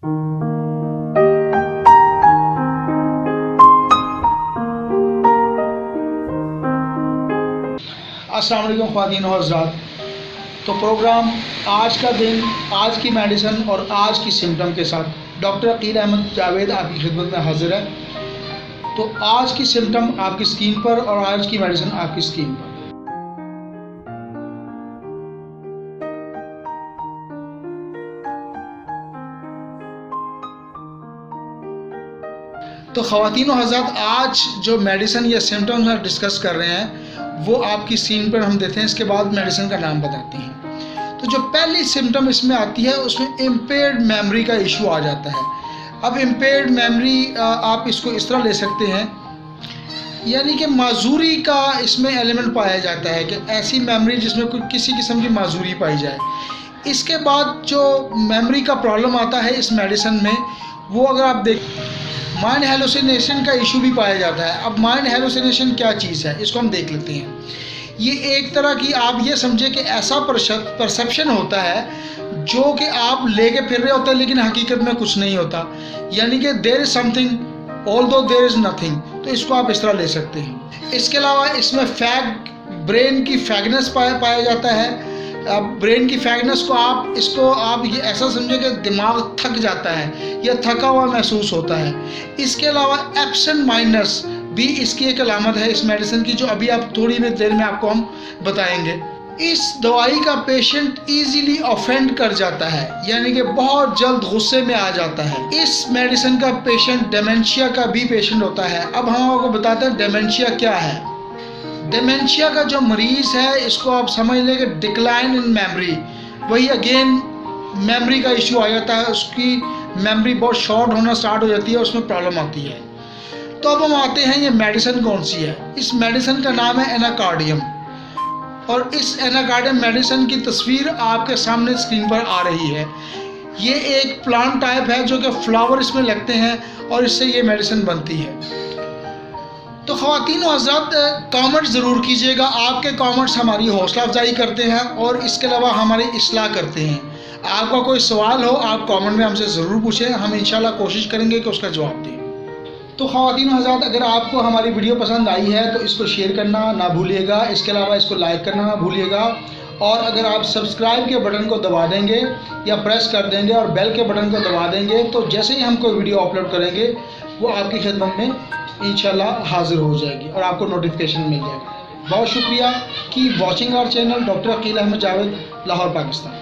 अस्सलाम वालेकुम ख़वातीन और हज़रात। तो प्रोग्राम आज का दिन, आज की मेडिसिन और आज की सिम्टम के साथ डॉक्टर अकील अहमद जावेद आपकी खिदमत में हाजिर है। तो आज की सिम्टम आपकी स्क्रीन पर और आज की मेडिसिन आपकी स्क्रीन पर। तो ख़वातीन और हज़रात, आज जो मेडिसिन या सिम्टम्स हम डिस्कस कर रहे हैं वो आपकी स्क्रीन पर हम देते हैं, इसके बाद मेडिसिन का नाम बताते हैं। तो जो पहली सिम्टम इसमें आती है उसमें इम्पेयर्ड मेमोरी का इशू आ जाता है। अब इम्पेयर्ड मेमोरी आप इसको इस तरह ले सकते हैं, यानी कि माजूरी का इसमें एलिमेंट पाया जाता है कि ऐसी मेमोरी जिसमें कोई किसी किस्म की माजूरी पाई जाए। इसके बाद जो मेमोरी का प्रॉब्लम आता है इस मेडिसिन में, वो अगर आप देख, माइंड हेलुसिनेशन का इशू भी पाया जाता है। अब माइंड हेलुसिनेशन क्या चीज़ है, इसको हम देख लेते हैं। ये एक तरह की, आप ये समझे कि ऐसा परसेप्शन होता है जो कि आप लेके फिर रहे होते हैं लेकिन हकीकत में कुछ नहीं होता, यानी कि there is something although there is nothing. तो इसको आप इस तरह ले सकते हैं। इसके अलावा इसमें ब्रेन की फैगनेस पाया जाता है। अब ब्रेन की फैगनेस को आप ये ऐसा समझे कि दिमाग थक जाता है या थका हुआ महसूस होता है। इसके अलावा एब्सेंट माइंडनेस भी इसकी एक अलामत है इस मेडिसिन की, जो अभी आप थोड़ी देर में आपको हम बताएंगे। इस दवाई का पेशेंट इजीली ऑफेंड कर जाता है, यानी कि बहुत जल्द गुस्से में आ जाता है। इस मेडिसिन का पेशेंट डेमेंशिया का भी पेशेंट होता है। अब हम आपको बताते हैं डेमेंशिया क्या है। डेमेंशिया का जो मरीज़ है, इसको आप समझ लें कि डिक्लाइन इन मेमोरी, वही अगेन मेमोरी का इशू आ जाता है। उसकी मेमोरी बहुत शॉर्ट होना स्टार्ट हो जाती है, उसमें प्रॉब्लम आती है। तो अब हम आते हैं ये मेडिसिन कौन सी है। इस मेडिसिन का नाम है एनाकार्डियम, और इस एनाकार्डियम मेडिसिन की तस्वीर आपके सामने स्क्रीन पर आ रही है। ये एक प्लांट टाइप है जो कि फ्लावर इसमें लगते हैं और इससे ये मेडिसिन बनती है। तो ख़वातीन और हज़रात, कमेंट ज़रूर कीजिएगा। आपके कमेंट्स हमारी हौसला अफजाई करते हैं और इसके अलावा हमारी इस्लाह करते हैं। आपका कोई सवाल हो आप कमेंट में हमसे ज़रूर पूछें, हम इंशाल्लाह कोशिश करेंगे कि उसका जवाब दें। तो ख़वातीन और हज़रात, अगर आपको हमारी वीडियो पसंद आई है तो इसको शेयर करना ना भूलिएगा। इसके अलावा इसको लाइक करना ना भूलिएगा। और अगर आप सब्सक्राइब के बटन को दबा देंगे या प्रेस कर देंगे और बेल के बटन को दबा देंगे, तो जैसे ही हम कोई वीडियो अपलोड करेंगे वो आपकी खिदमत में इंशाल्लाह हाजिर हो जाएगी और आपको नोटिफिकेशन मिल जाएगा। बहुत शुक्रिया। Keep watching our channel doctor Akeel Ahmed Javed, Lahore, Pakistan.